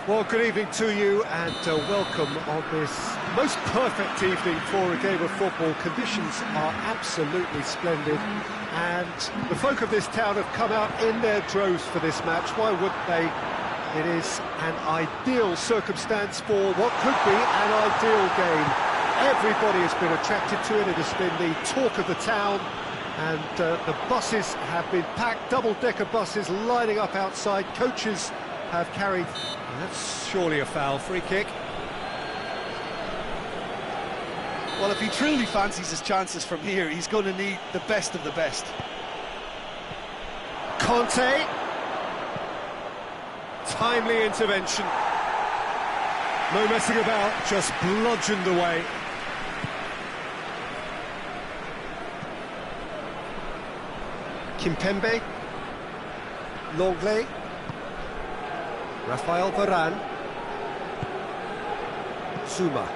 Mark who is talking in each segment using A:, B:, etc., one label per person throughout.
A: Well, good evening to you and welcome on this most perfect evening for a game of football. Conditions are absolutely splendid and the folk of this town have come out in their droves for this match. Why wouldn't they? It is an ideal circumstance for what could be an ideal game. Everybody has been attracted to it. It has been the talk of the town and the buses have been packed, double-decker buses lining up outside. Coaches have carried... That's surely a foul. Free kick.
B: Well, if he truly fancies his chances from here, he's going to need the best of the best.
A: Conte. Timely intervention. No messing about, just bludgeoned away. Kimpembe. Longley. Rafael Varane. Zuma.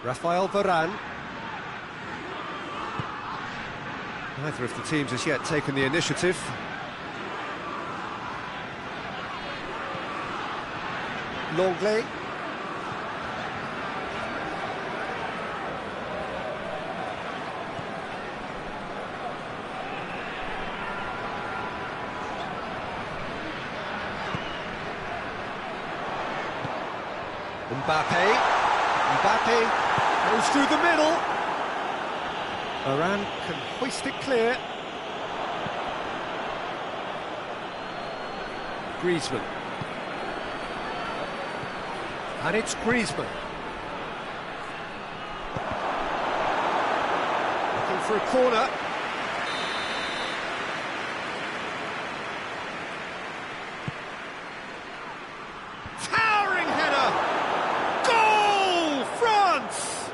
A: Rafael Varane. Neither of the teams has yet taken the initiative. Longley. Mbappe goes through the middle. Varane can hoist it clear. Griezmann. And it's Griezmann. Looking for a corner. Towering header! Goal! France!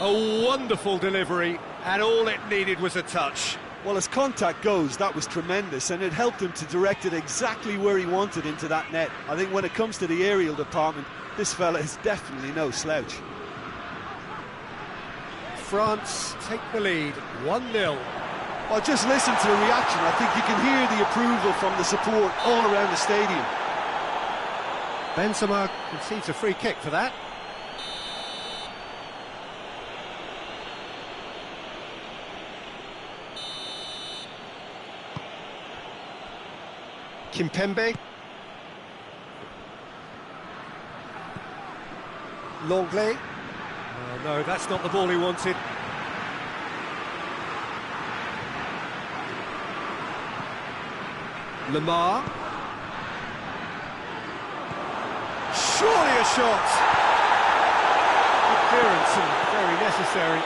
A: A wonderful delivery, and all it needed was a touch.
B: Well, as contact goes, that was tremendous, and it helped him to direct it exactly where he wanted into that net. I think when it comes to the aerial department, this fella is definitely no slouch.
A: France take the lead, 1-0.
B: Well, just listen to the reaction. I think you can hear the approval from the support all around the stadium.
A: Benzema concedes a free kick for that. Kimpembe. Longley. Oh, no, that's not the ball he wanted. Lamar. Surely a shot. Good clearance and very necessary.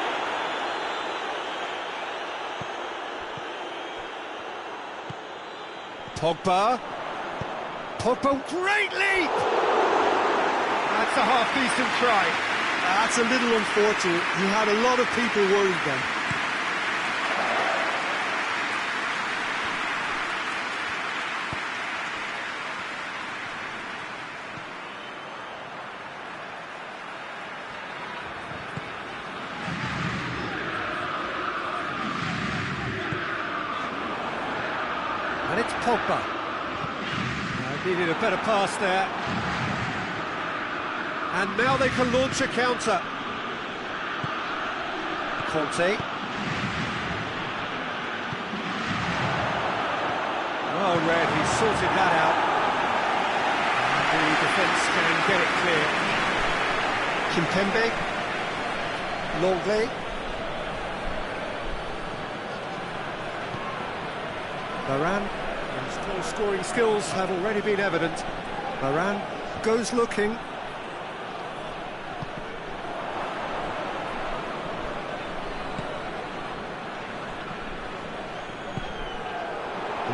A: Pogba, great leap! That's a half-decent try.
B: That's a little unfortunate. He had a lot of people worried then.
A: And it's Pogba. Needed a better pass there. And now they can launch a counter. Conte. Well read, he sorted that out. And the defence can get it clear. Kimpembe. Longley. Varane. His scoring skills have already been evident. Varane goes looking.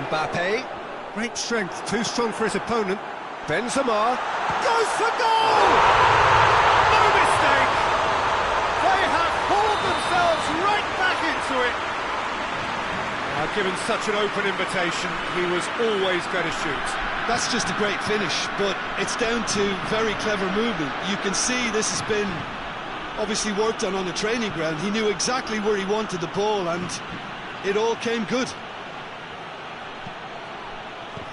A: Mbappe, great strength, too strong for his opponent. Benzema goes for goal! No mistake! They have pulled themselves right back into it. Given such an open invitation, he was always going to shoot.
B: That's just a great finish, but it's down to very clever movement. You can see this has been obviously worked on the training ground. He knew exactly where he wanted the ball, and it all came good.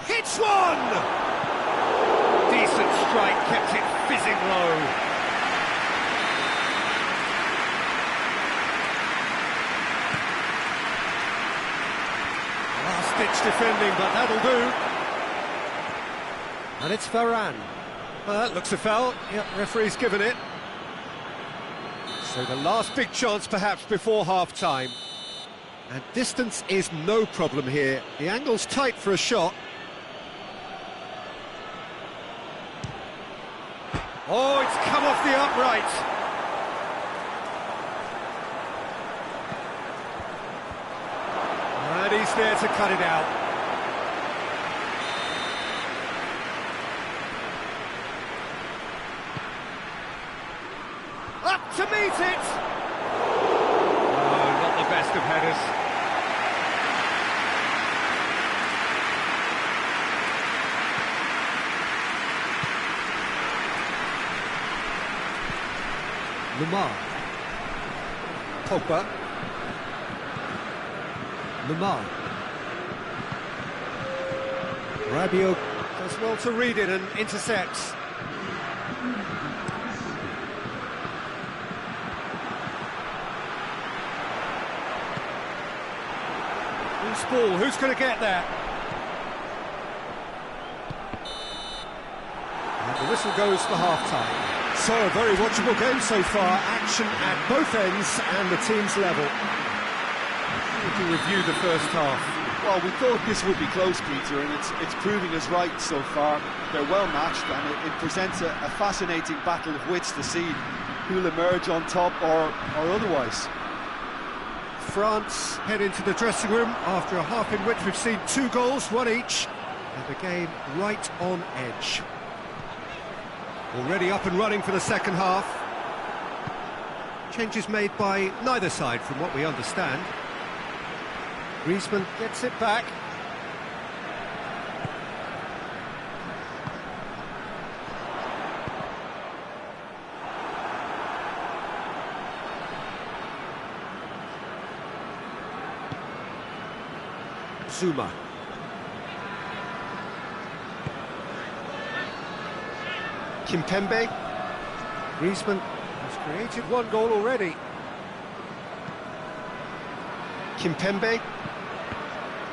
A: Hits one! Decent strike, kept it fizzing low. Last-ditch defending, but that'll do. And it's Varane. That looks a foul. Yep, referee's given it. So the last big chance perhaps before half-time. And distance is no problem here. The angle's tight for a shot. Oh, it's come off the upright. And he's there to cut it out. Up to meet it! Oh, not the best of headers. Lamar. Pogba. Lamar. Rabiot does well to read it and intercepts. Loose ball, who's going to get there? And the whistle goes for half-time. So, a very watchable game so far, action at both ends and the team's level. We can review the first half.
B: Well, we thought this would be close, Peter, and it's proving us right so far. They're well matched, and it presents a fascinating battle of wits to see who'll emerge on top or otherwise.
A: France head into the dressing room after a half in which we've seen 2 goals, 1 each, and the game right on edge. Already up and running for the second half. Changes made by neither side from what we understand. Griezmann gets it back. Zuma. Kimpembe. Griezmann has created 1 goal already. Kimpembe.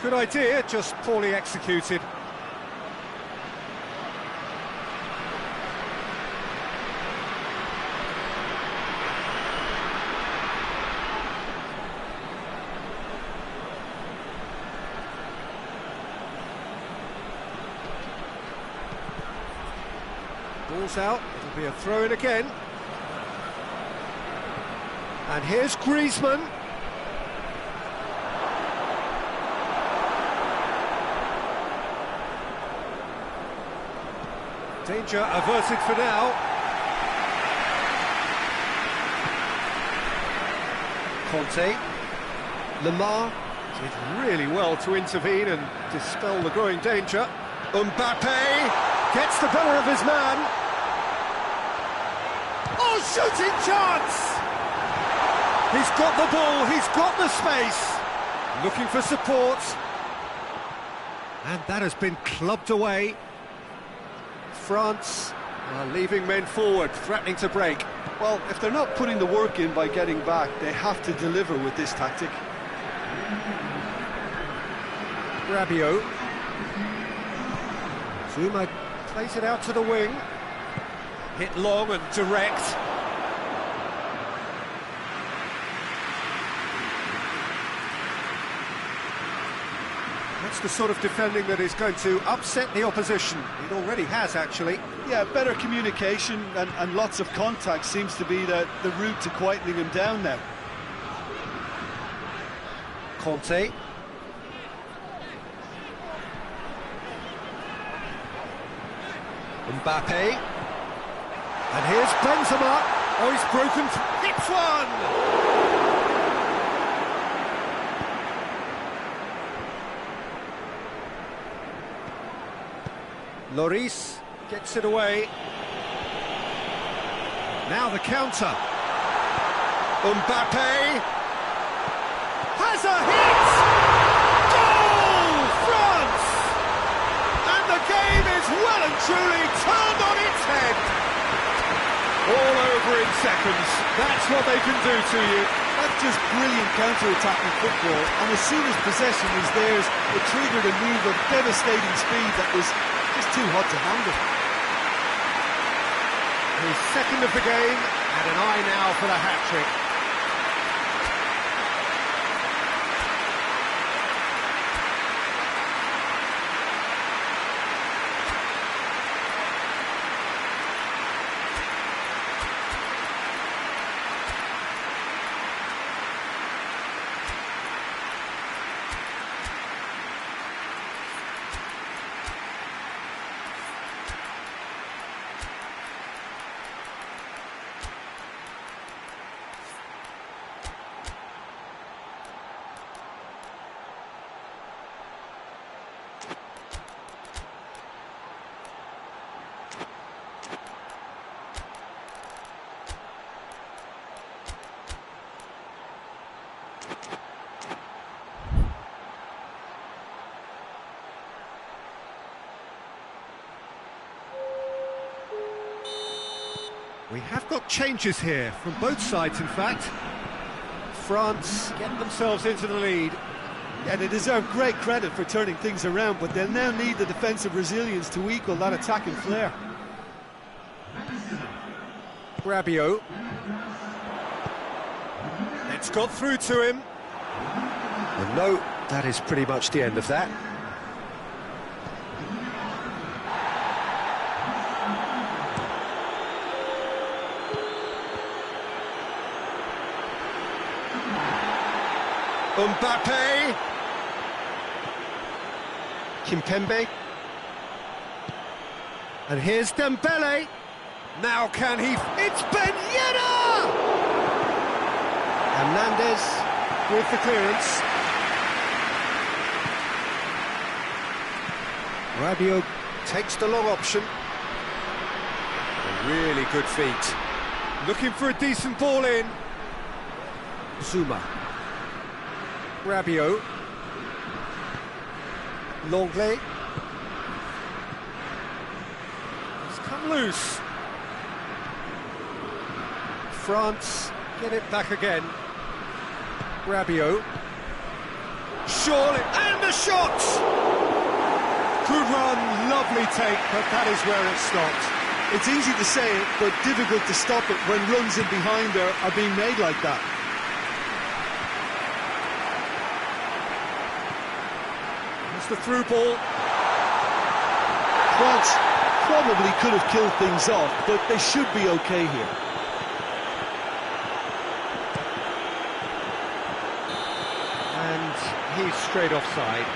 A: Good idea, just poorly executed. Ball's out, it'll be a throw-in again. And here's Griezmann. Danger averted for now. Conte. Lamar did really well to intervene and dispel the growing danger. Mbappe gets the better of his man. Oh, shooting chance! He's got the ball, he's got the space. Looking for support. And that has been clubbed away. France are leaving men forward, threatening to break.
B: Well, if they're not putting the work in by getting back, they have to deliver with this tactic.
A: Rabiot. Zuma plays it out to the wing. Hit long and direct. That's the sort of defending that is going to upset the opposition. It already has, actually.
B: Yeah, better communication and lots of contact seems to be the route to quietening him down now.
A: Conte. Mbappe. And here's Benzema. Oh, he's broken. Hits one! Lloris gets it away. Now the counter. Mbappe has a hit! Goal! France! And the game is well and truly turned on its head. All over in seconds. That's what they can do to you.
B: That's just brilliant counter-attacking football, and as soon as possession was theirs, it triggered a move of devastating speed that was just too hot to handle.
A: His second of the game, and an eye now for the hat-trick. We have got changes here, from both sides in fact. France get themselves into the lead.
B: Yeah, they deserve great credit for turning things around, but they'll now need the defensive resilience to equal that attacking flair.
A: Rabiot. It's got through to him. And no, that is pretty much the end of that. Mbappe. Kimpembe. And here's Dembele. Now can he... It's Ben Yedder! Hernandez with the clearance. Rabiot takes the long option. A really good feet. Looking for a decent ball in. Zuma. Rabiot. Longley. It's come loose. France get it back again. Rabiot. Surely, and the shot! Good run, lovely take, but that is where it stopped.
B: It's easy to say it, but difficult to stop it when runs in behind are being made like that.
A: It's the through ball.
B: France probably could have killed things off, but they should be okay here.
A: And he's straight offside.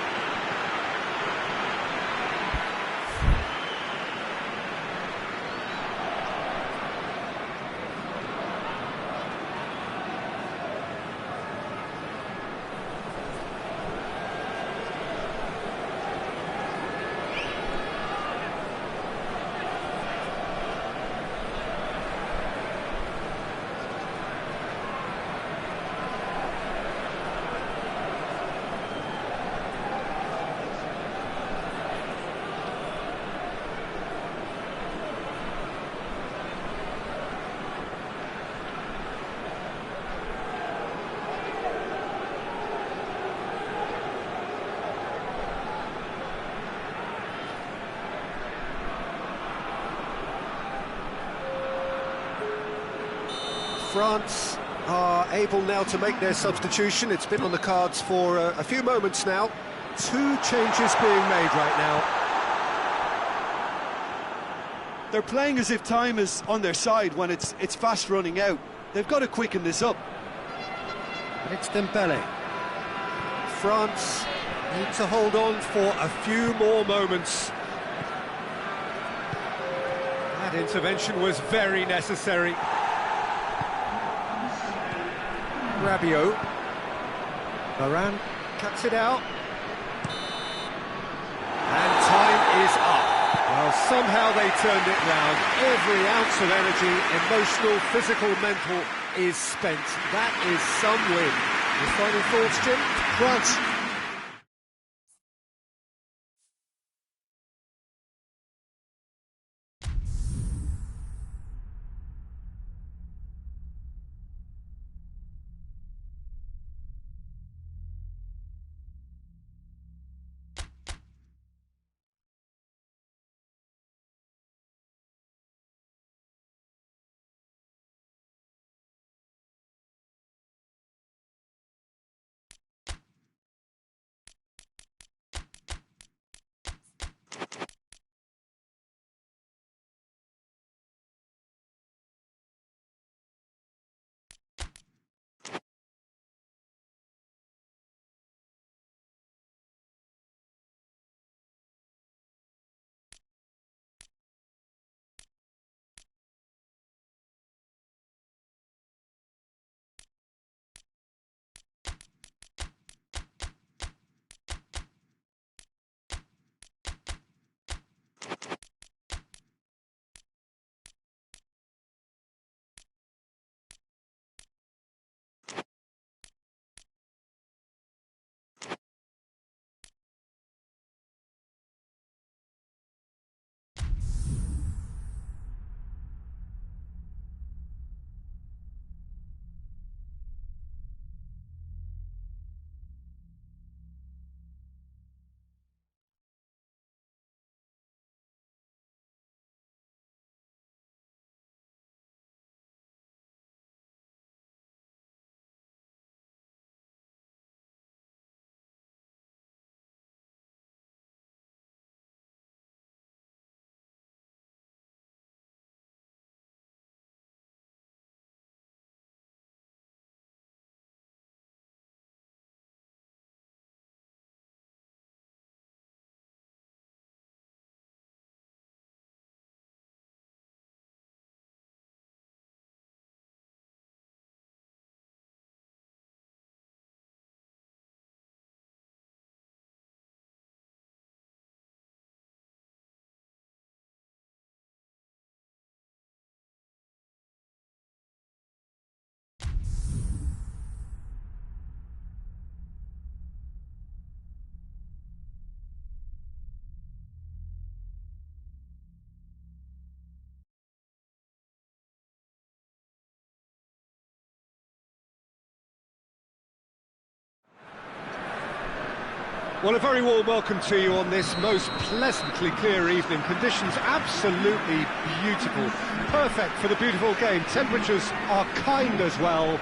A: France are able now to make their substitution. It's been on the cards for a few moments now. Two changes being made right now.
B: They're playing as if time is on their side when it's fast running out. They've got to quicken this up.
A: And it's Dembele. France need to hold on for a few more moments. That intervention was very necessary. Rabiot. Varane cuts it out. And time is up. Well, somehow they turned it round. Every ounce of energy, emotional, physical, mental, is spent. That is some win. Your final thoughts, Jim?
B: France.
A: Well, a very warm welcome to you on this most pleasantly clear evening. Conditions absolutely beautiful. Perfect for the beautiful game. Temperatures are kind as well.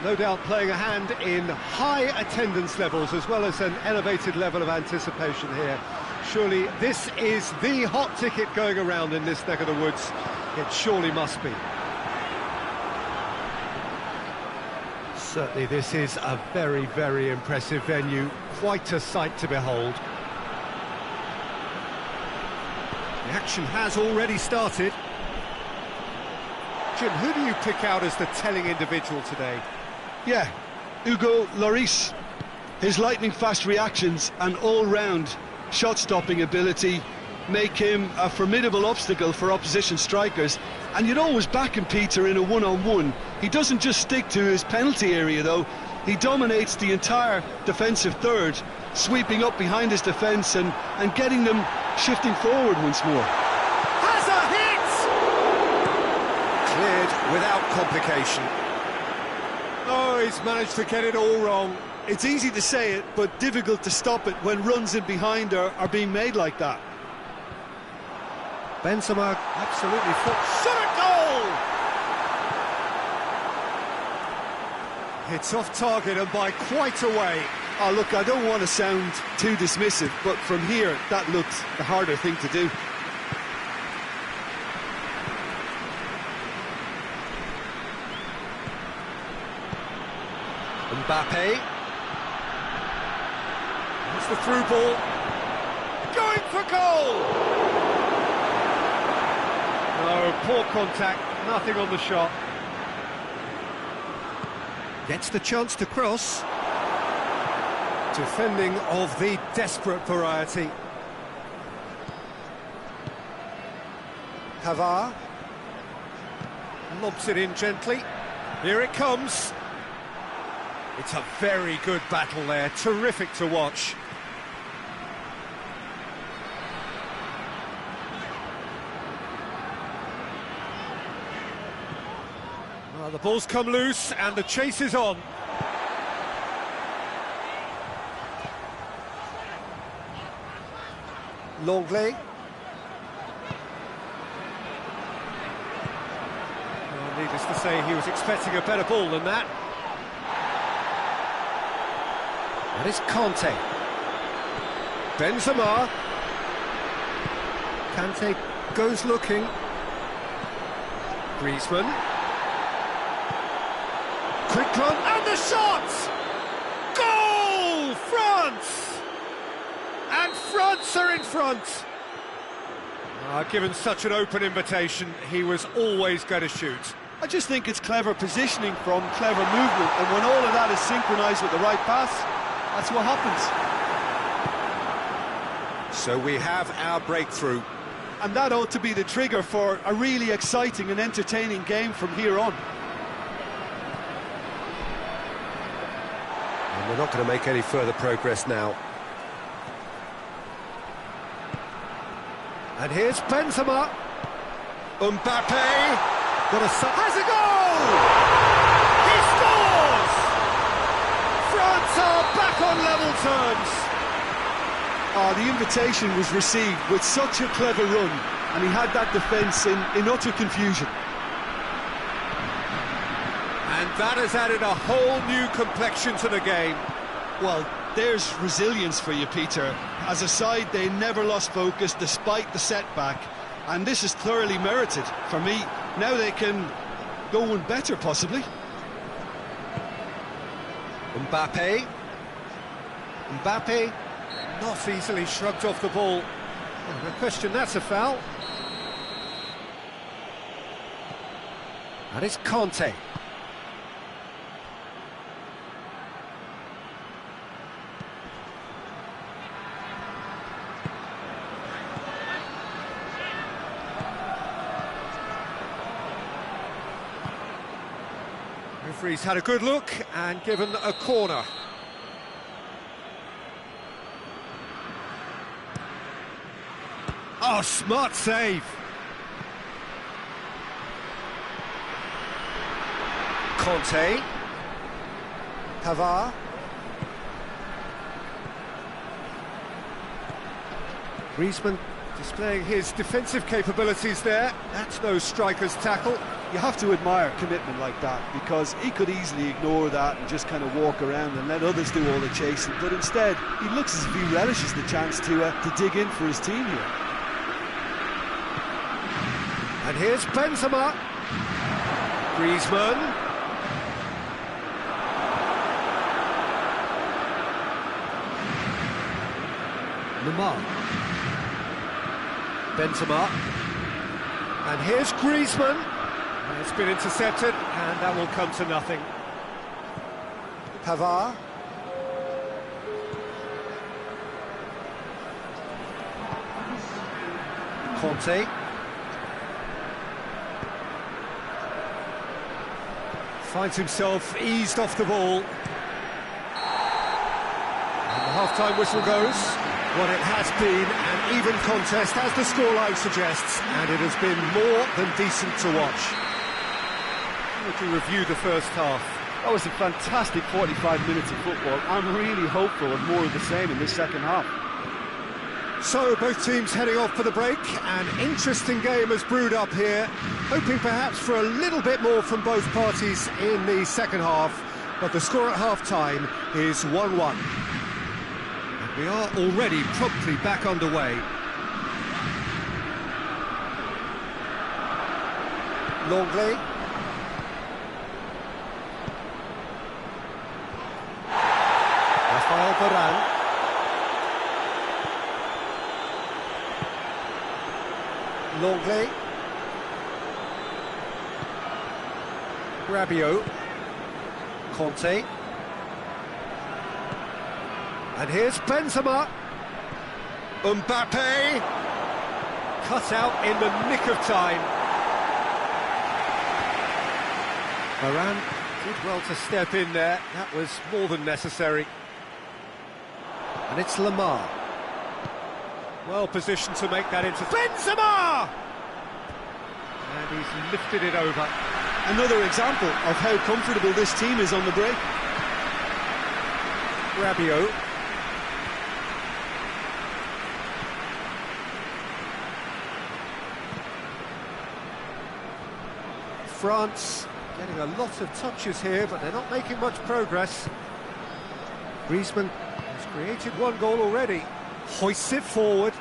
A: No doubt playing a hand in high attendance levels as well as an elevated level of anticipation here. Surely this is the hot ticket going around in this neck of the woods. It surely must be. Certainly this is a very, very impressive venue. Quite a sight to behold. The action has already started. Jim, who do you pick out as the telling individual today?
B: Yeah, Hugo Lloris. His lightning-fast reactions and all-round shot-stopping ability make him a formidable obstacle for opposition strikers. And you'd always back him, Peter, in a one-on-one. He doesn't just stick to his penalty area, though. He dominates the entire defensive third, sweeping up behind his defence and getting them shifting forward once more.
A: Has a hit! Cleared without complication. Oh, he's managed to get it all wrong.
B: It's easy to say it, but difficult to stop it when runs in behind are being made like that.
A: Benzema absolutely shot at goal! It's off target and by quite a way.
B: Oh, look, I don't want to sound too dismissive, but from here, that looked the harder thing to do.
A: Mbappe. It's the through ball. Going for goal! No, poor contact, nothing on the shot. Gets the chance to cross. Defending of the desperate variety. Pavard lobs it in gently. Here it comes. It's a very good battle there, terrific to watch. Well, the ball's come loose and the chase is on. Longley. Well, needless to say, he was expecting a better ball than that. That is Conte. Benzema. Kante goes looking. Griezmann. Quick run, and the shot! Goal! France! And France are in front. Given such an open invitation, he was always going to shoot.
B: I just think it's clever positioning from clever movement, and when all of that is synchronised with the right pass, that's what happens.
A: So we have our breakthrough.
B: And that ought to be the trigger for a really exciting and entertaining game from here on.
A: And we're not going to make any further progress now. And here's Benzema. Mbappe has a goal! He scores! France are back on level terms.
B: The invitation was received with such a clever run, and he had that defence in utter confusion.
A: And that has added a whole new complexion to the game.
B: Well, there's resilience for you, Peter. As a side, they never lost focus despite the setback, and this is thoroughly merited. For me, now they can go one better, possibly.
A: Mbappe not easily shrugged off the ball. Oh, no question, that's a foul. That is Conte. Referee's had a good look and given a corner. Oh, smart save. Conte. Pavard. Griezmann displaying his defensive capabilities there. That's no striker's tackle.
B: You have to admire commitment like that, because he could easily ignore that and just kind of walk around and let others do all the chasing, but instead he looks as if he relishes the chance to dig in for his team here.
A: And here's Benzema. Griezmann. Lamar. Benzema. And here's Griezmann. It's been intercepted, and that will come to nothing. Pavard. Conte. Finds himself eased off the ball. And the half-time whistle goes. What it has been an even contest, as the scoreline suggests, and it has been more than decent to watch. Would you review the first half?
B: That was a fantastic 45 minutes of football. I'm really hopeful of more of the same in this second half.
A: So, both teams heading off for the break. An interesting game has brewed up here, hoping perhaps for a little bit more from both parties in the second half, but the score at half-time is 1-1. And we are already promptly back underway. Longley. Rafael Varane. Longley. Rabiot. Conte. And here's Benzema. Mbappe. cut out in the nick of time. Varane did well to step in there. That was more than necessary. And it's Lamar. Well positioned to make that into Benzema! And he's lifted it over.
B: Another example of how comfortable this team is on the break.
A: Rabiot. France getting a lot of touches here, but they're not making much progress. Griezmann has created one goal already. Hoists it forward.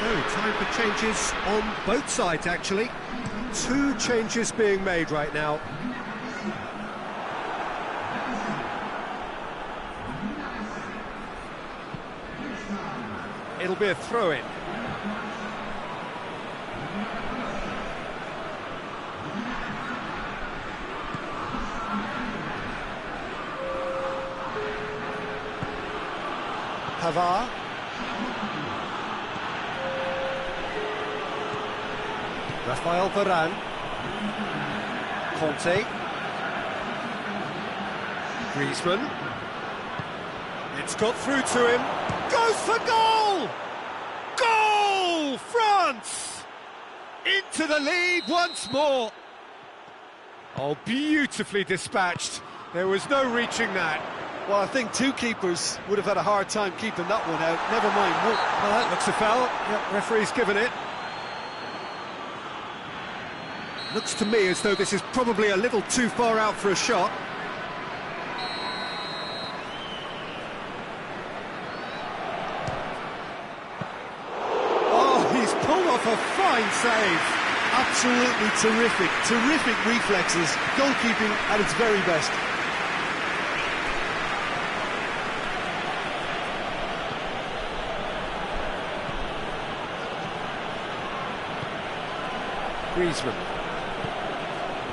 A: So, time for changes on both sides, actually. 2 changes being made right now. It'll be a throw-in. Pavard. Rafael Varane. Conte. Griezmann. It's got through to him. Goes for goal! Goal! France! Into the lead once more. Oh, beautifully dispatched. There was no reaching that.
B: Well, I think 2 keepers would have had a hard time keeping that one out. Never mind one.
A: Well, that looks a foul. Yep, referee's given it. Looks to me as though this is probably a little too far out for a shot. Oh, he's pulled off a fine save.
B: Absolutely terrific reflexes. Goalkeeping at its very best.
A: Griezmann.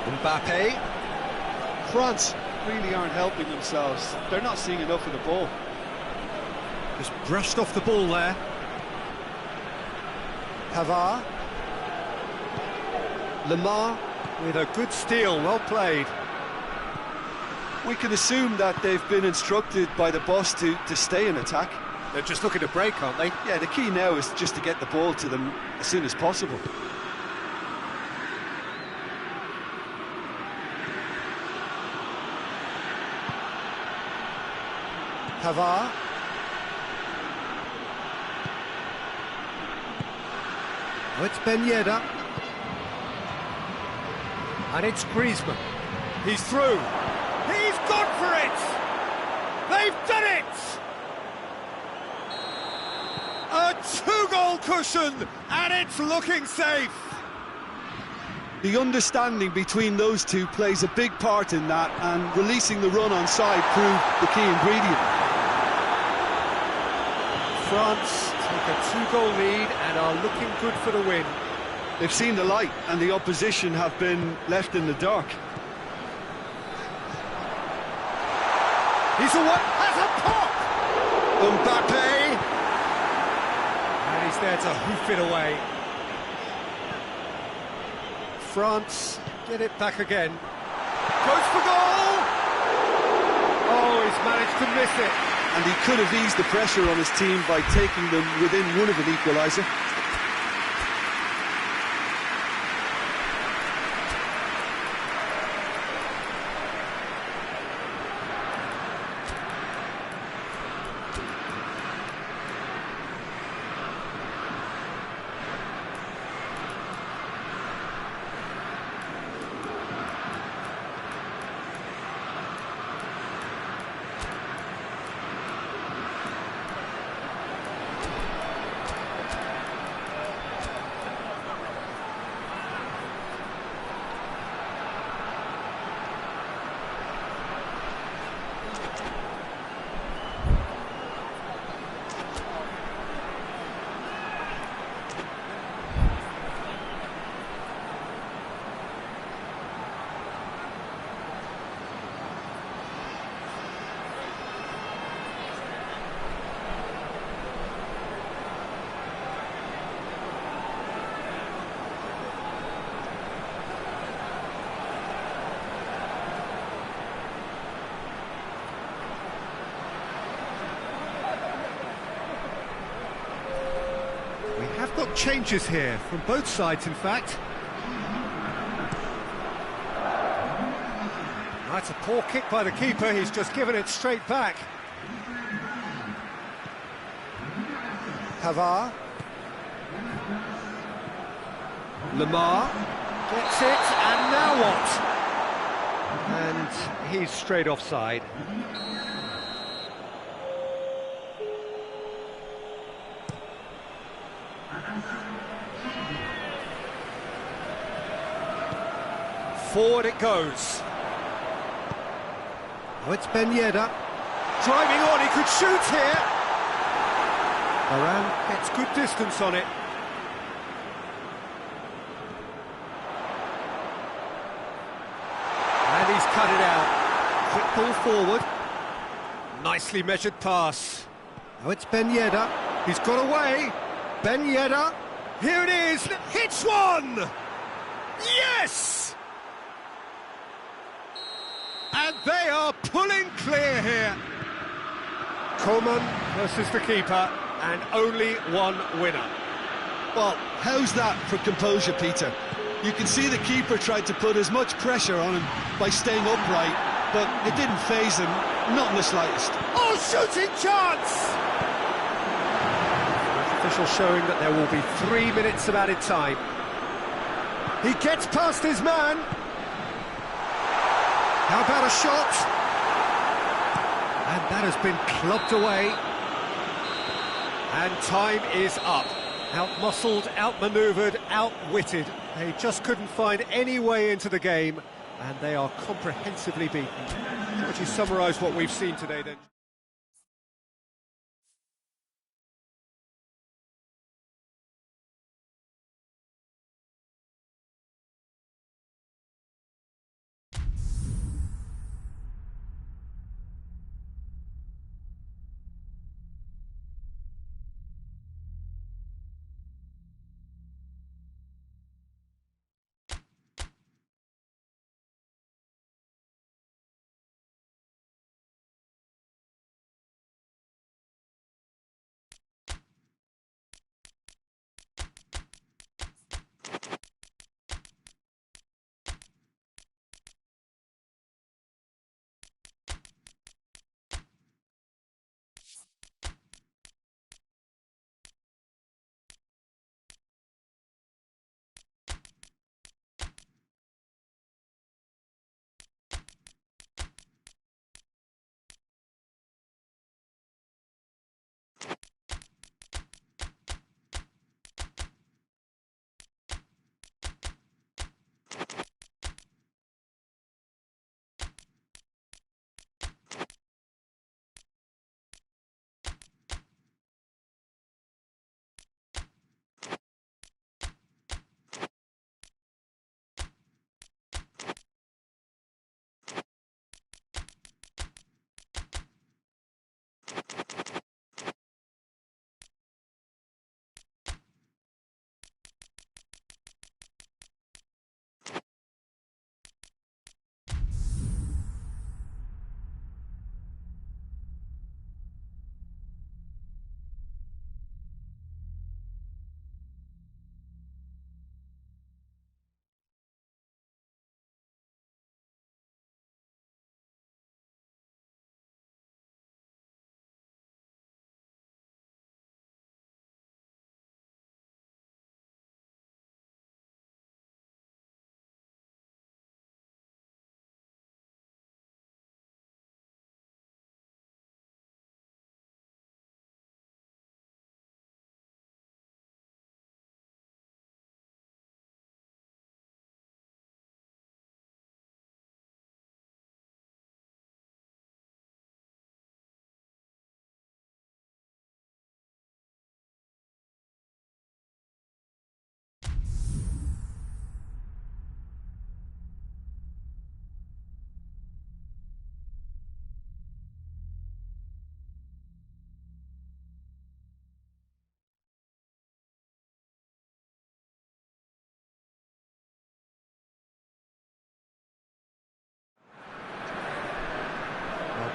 A: Mbappe.
B: France really aren't helping themselves. They're not seeing enough of the ball.
A: Just brushed off the ball there. Pavard. Lamar with a good steal, well played.
B: We can assume that they've been instructed by the boss to stay in attack.
A: They're just looking to break, aren't they?
B: Yeah, the key now is just to get the ball to them as soon as possible.
A: Pavard. Oh, it's Ben Yedder. And it's Griezmann. He's through. He's gone for it! They've done it! A 2-goal cushion, and it's looking safe.
B: The understanding between those two plays a big part in that, and releasing the run on side proved the key ingredient.
A: France take a 2-goal lead and are looking good for the win.
B: They've seen the light, and the opposition have been left in the dark.
A: He's the one, has a pop! Mbappe! And he's there to hoof it away. France get it back again. Goes for goal! Oh, he's managed to miss it.
B: And he could have eased the pressure on his team by taking them within one of an equaliser.
A: I've got changes here, from both sides in fact. That's a poor kick by the keeper, he's just given it straight back. Pavard. Lamar gets it, and now what? And he's straight offside. Forward it goes. Oh, it's Ben Yedder. Driving on, he could shoot here. Varane gets good distance on it. And he's cut it out. Quick ball forward. Nicely measured pass. Oh, it's Ben Yedder. He's got away. Ben Yedder. Here it is. Hits one! Yes! And they are pulling clear here. Coman versus the keeper, and only one winner.
B: Well, how's that for composure, Peter? You can see the keeper tried to put as much pressure on him by staying upright, but it didn't faze him, not in the slightest.
A: Oh, shooting chance! The official showing that there will be 3 minutes of added time. He gets past his man. How about a shot? And that has been clubbed away. And time is up. Out-muscled, out-manoeuvred, outwitted. They just couldn't find any way into the game, and they are comprehensively beaten. Would you summarise what we've seen today then?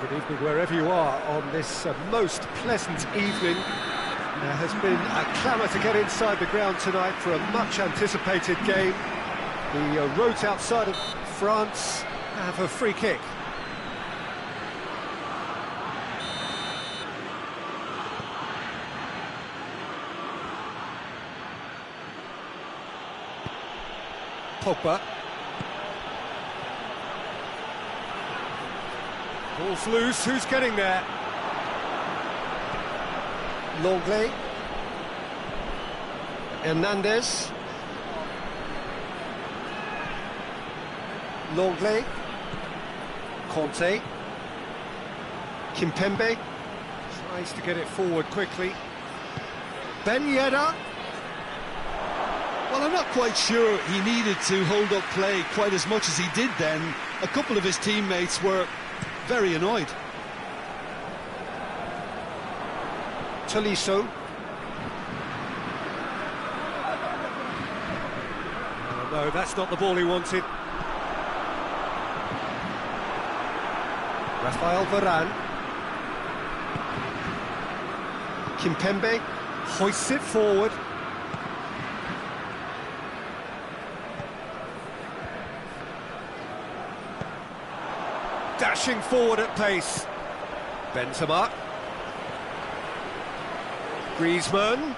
A: Good evening wherever you are on this most pleasant evening. There has been a clamour to get inside the ground tonight for a much-anticipated game. The roads outside of France have a free kick. Pogba. Ball's loose, who's getting there? Longley. Hernandez. Longley. Conte. Kimpembe. Tries to get it forward quickly. Ben Yedder.
B: Well, I'm not quite sure he needed to hold up play quite as much as he did then. A couple of his teammates were very annoyed.
A: Tolisso. Oh, no, that's not the ball he wanted. Rafael Varane. Kimpembe hoists it forward. Dashing forward at pace. Benzema. Griezmann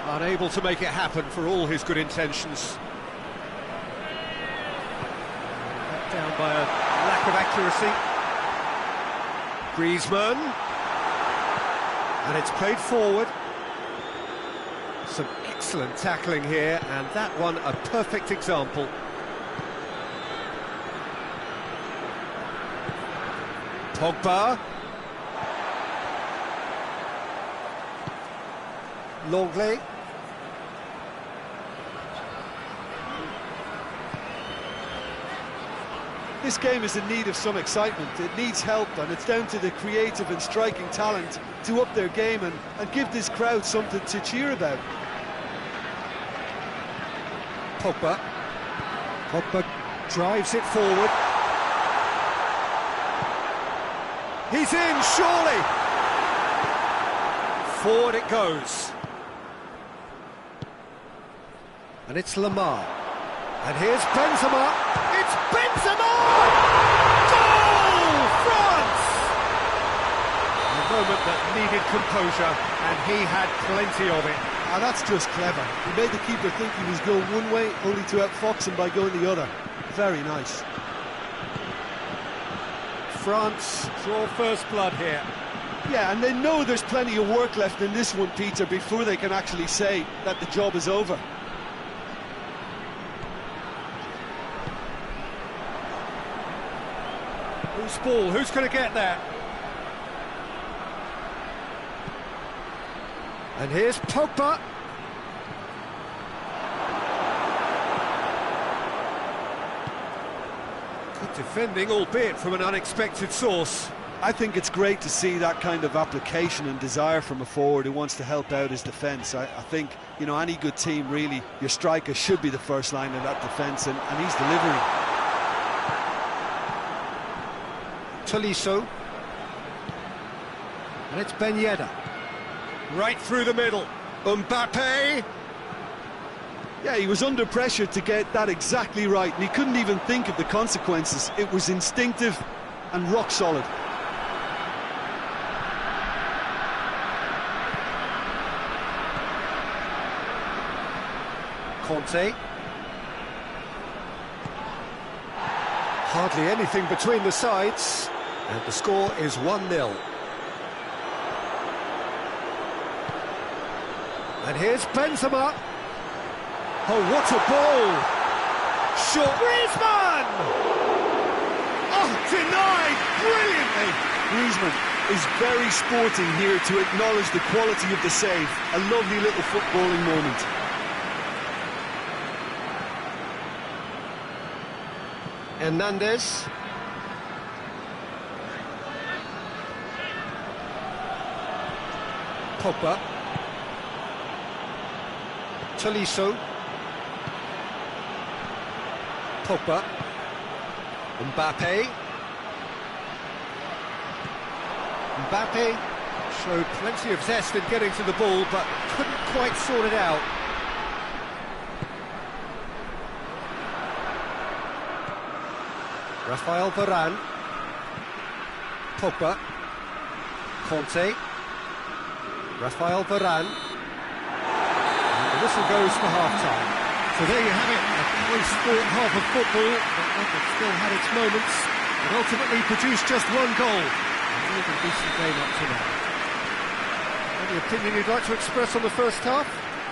A: unable to make it happen for all his good intentions. Let down by a lack of accuracy. Griezmann. And it's played forward. Some excellent tackling here, and that one a perfect example. Pogba. Longley.
B: This game is in need of some excitement. It needs help, and it's down to the creative and striking talent to up their game and give this crowd something to cheer about.
A: Pogba. Pogba drives it forward. He's in, surely! Forward it goes. And it's Lamar. And here's Benzema. It's Benzema! Goal! France! A moment that needed composure, and he had plenty of it.
B: And that's just clever. He made the keeper think he was going one way, only to outfox him by going the other. Very nice.
A: France draw first blood here.
B: Yeah, and they know there's plenty of work left in this one, Peter, before they can actually say that the job is over.
A: Who's ball? Who's going to get there? And here's Pogba. Good defending, albeit from an unexpected source.
B: I think it's great to see that kind of application and desire from a forward who wants to help out his defence. I think, you know, any good team, really, your striker should be the first line of that defence, and he's delivering.
A: Tolisso. And it's Ben Yedder. Right through the middle. Mbappe.
B: Yeah, he was under pressure to get that exactly right, and he couldn't even think of the consequences. It was instinctive and rock solid.
A: Conte. Hardly anything between the sides, and the score is 1-0. And here's Benzema. Oh, what a ball! Short. Griezmann! Oh, denied brilliantly!
B: Griezmann is very sporting here to acknowledge the quality of the save. A lovely little footballing moment.
A: Hernandez. Pogba. Tolisso. Pogba. Mbappe. Mbappe Showed plenty of zest in getting to the ball, but couldn't quite sort it out. Rafael Varane. Pogba. Conte. Rafael Varane. And the whistle goes for half-time. So there you have it, a close-fought half of football, but one that still had its moments, and ultimately produced just one goal. A really decent game up to now. Any opinion you'd like to express on the first half?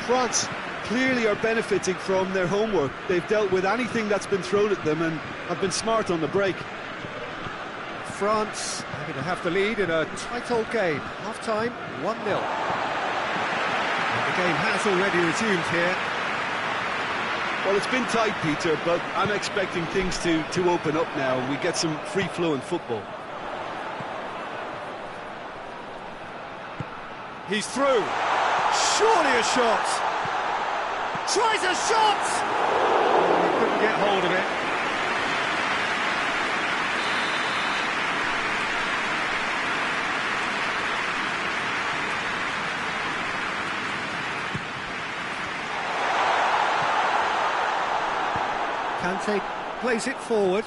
B: France clearly are benefiting from their homework. They've dealt with anything that's been thrown at them and have been smart on the break.
A: France having to have the lead in a tight old game. Half-time, 1-0. The game has already resumed here.
B: Well, it's been tight, Peter, but I'm expecting things to open up now and we get some free-flowing football.
A: He's through. Surely a shot. Tries a shot! He couldn't get hold of it. Kante plays it forward.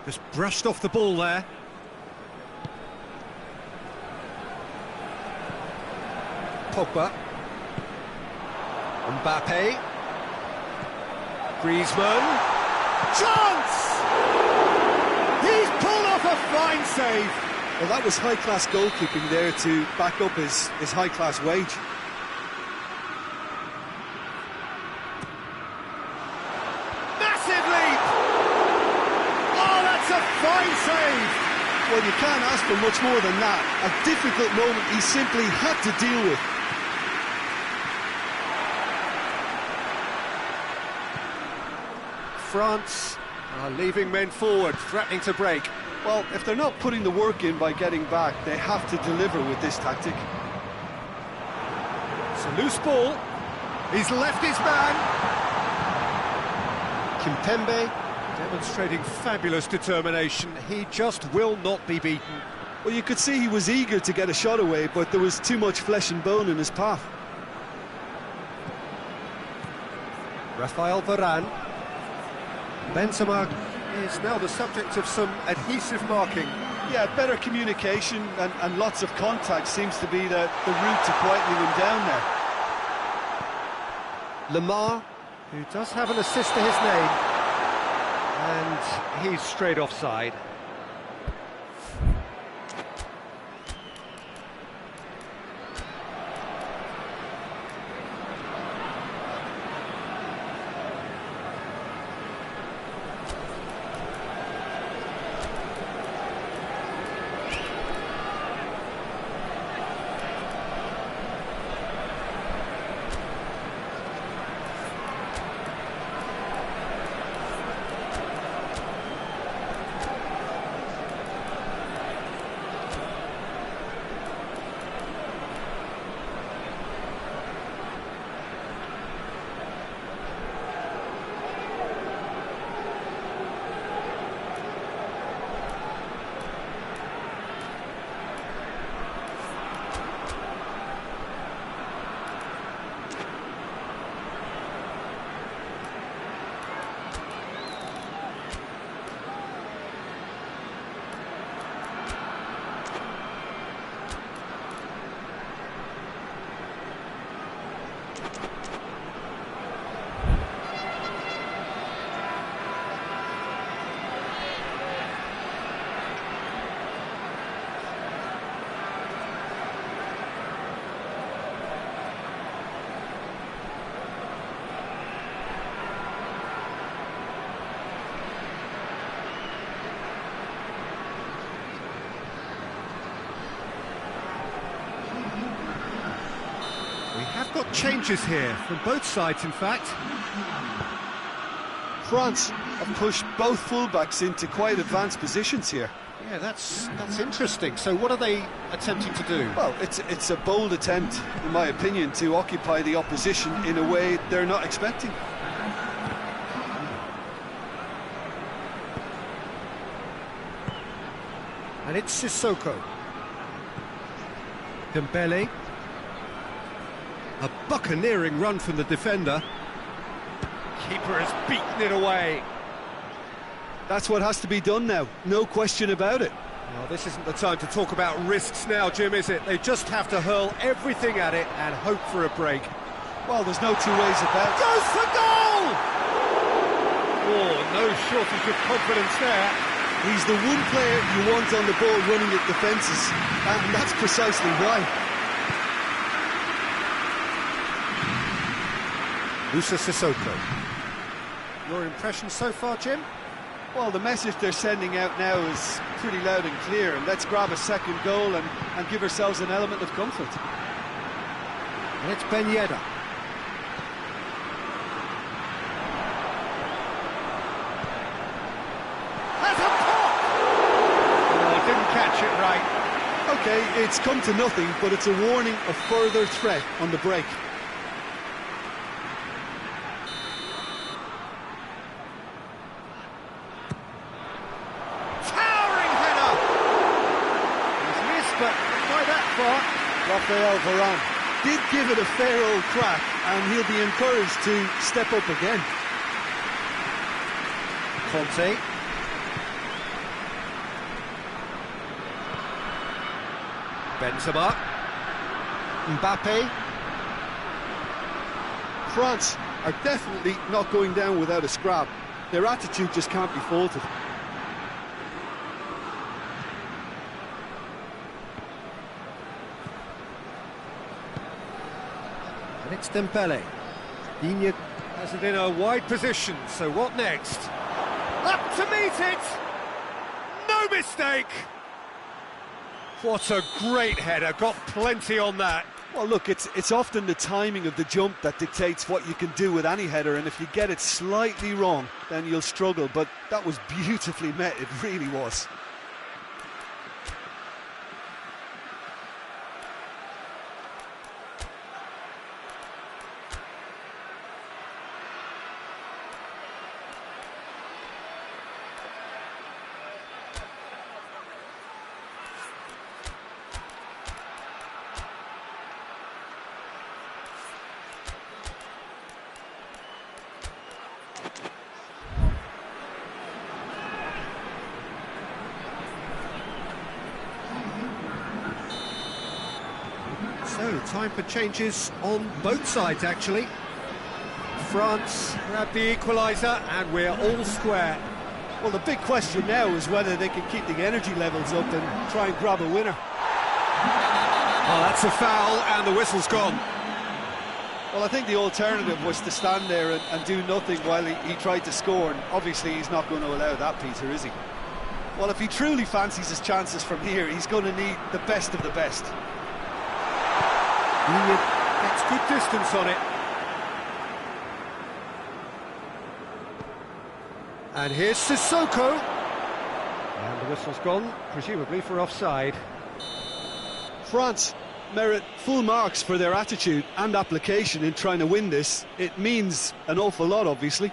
A: Just brushed off the ball there. Pogba. Mbappe. Griezmann. Chance! He's pulled off a fine save.
B: Well, that was high-class goalkeeping there to back up his high-class wage.
A: Fine save!
B: Well, you can't ask for much more than that. A difficult moment he simply had to deal with.
A: France are leaving men forward, threatening to break.
B: Well, if they're not putting the work in by getting back, they have to deliver with this tactic.
A: It's a loose ball. He's left his man. Kimpembe demonstrating fabulous determination. He just will not be beaten.
B: Well, you could see he was eager to get a shot away, but there was too much flesh and bone in his path.
A: Rafael Varane. Benzema is now the subject of some adhesive marking.
B: Yeah, better communication and lots of contact seems to be the route to quietening him down there.
A: Lamar, who does have an assist to his name. And he's straight offside. Got changes here from both sides, in fact.
B: France have pushed both fullbacks into quite advanced positions here.
A: Yeah, that's interesting. So what are they attempting to do?
B: Well, it's a bold attempt, in my opinion, to occupy the opposition in a way they're not expecting.
A: And it's Sissoko. Dembele. A buccaneering run from the defender. Keeper has beaten it away.
B: That's what has to be done now, no question about it.
A: Well, this isn't the time to talk about risks now, Jim, is it? They just have to hurl everything at it and hope for a break.
B: Well, there's no two ways about it.
A: Goes for goal! Oh, no shortage of confidence there.
B: He's the one player you want on the ball running at defences, and that's precisely why.
A: Musa Sissoko. Your impression so far, Jim?
B: Well, the message they're sending out now is pretty loud and clear. Let's grab a second goal and give ourselves an element of comfort.
A: And it's Ben Yedder. Has a pop! Oh, didn't catch it right.
B: OK, it's come to nothing, but it's a warning of further threat on the break. Rafael Varane did give it a fair old crack, and he'll be encouraged to step up again.
A: Conte. Benzema. Mbappe.
B: France are definitely not going down without a scrap. Their attitude just can't be faulted.
A: And it's Dembele. Hieu has it in a wide position, so what next? Up to meet it! No mistake! What a great header, got plenty on that.
B: Well, look, it's often the timing of the jump that dictates what you can do with any header, and if you get it slightly wrong, then you'll struggle, but that was beautifully met, it really was.
A: So, time for changes on both sides, actually. France grab the equaliser, and we're all square.
B: Well, the big question now is whether they can keep the energy levels up and try and grab a winner.
A: Oh, that's a foul, and the whistle's gone.
B: Well, I think the alternative was to stand there and do nothing while he tried to score, and obviously he's not going to allow that, Peter, is he? Well, if he truly fancies his chances from here, he's going to need the best of the best.
A: Hieu gets good distance on it. And here's Sissoko. And the whistle's gone, presumably for offside.
B: France merit full marks for their attitude and application in trying to win this. It means an awful lot, obviously.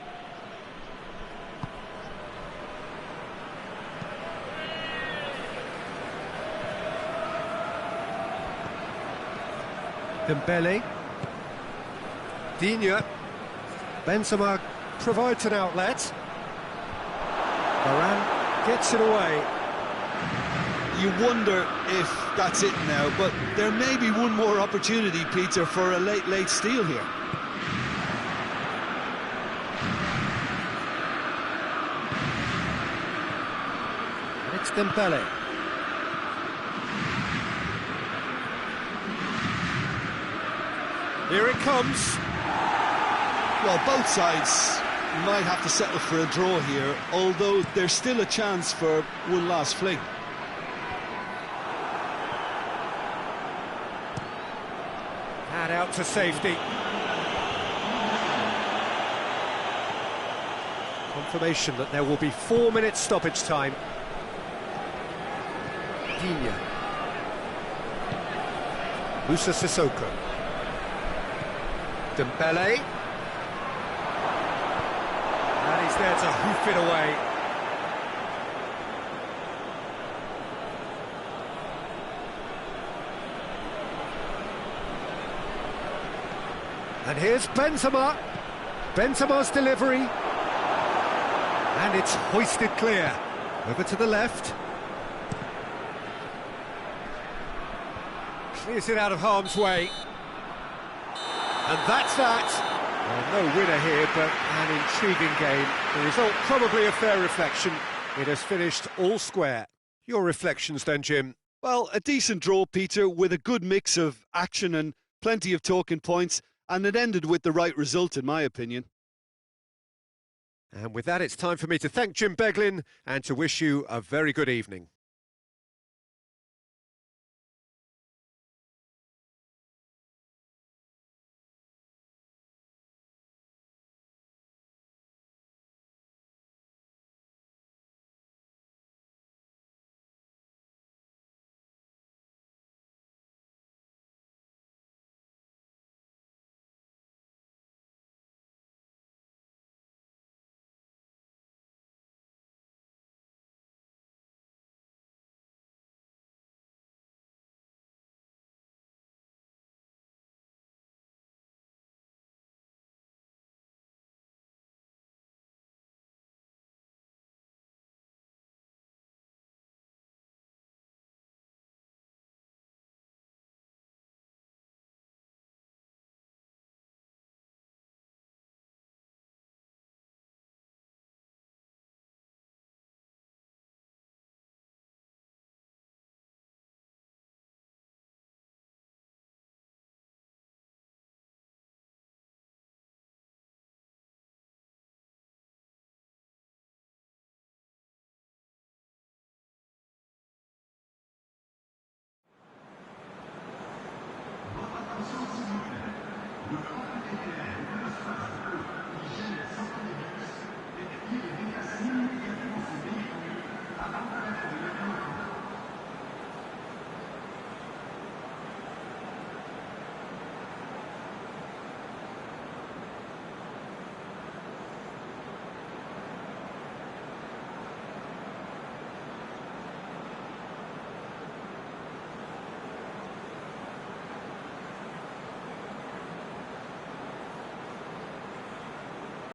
A: Dembele. Hieu. Benzema provides an outlet. Varane gets it away.
B: You wonder if that's it now, but there may be one more opportunity, Peter, for a late steal here.
A: And it's Dembele. Here it comes.
B: Well, both sides might have to settle for a draw here, although there's still a chance for one last fling.
A: And out to safety. Confirmation that there will be 4 minutes stoppage time. Hieu. Musa Sissoko. Dembele. And he's there to hoof it away. And here's Benzema. Benzema's delivery. And it's hoisted clear. Over to the left. Clears it out of harm's way. And that's that. Well, no winner here, but an intriguing game. The result probably a fair reflection. It has finished all square. Your reflections then, Jim?
B: Well, a decent draw, Peter, with a good mix of action and plenty of talking points, and it ended with the right result, in my opinion.
A: And with that, it's time for me to thank Jim Beglin and to wish you a very good evening.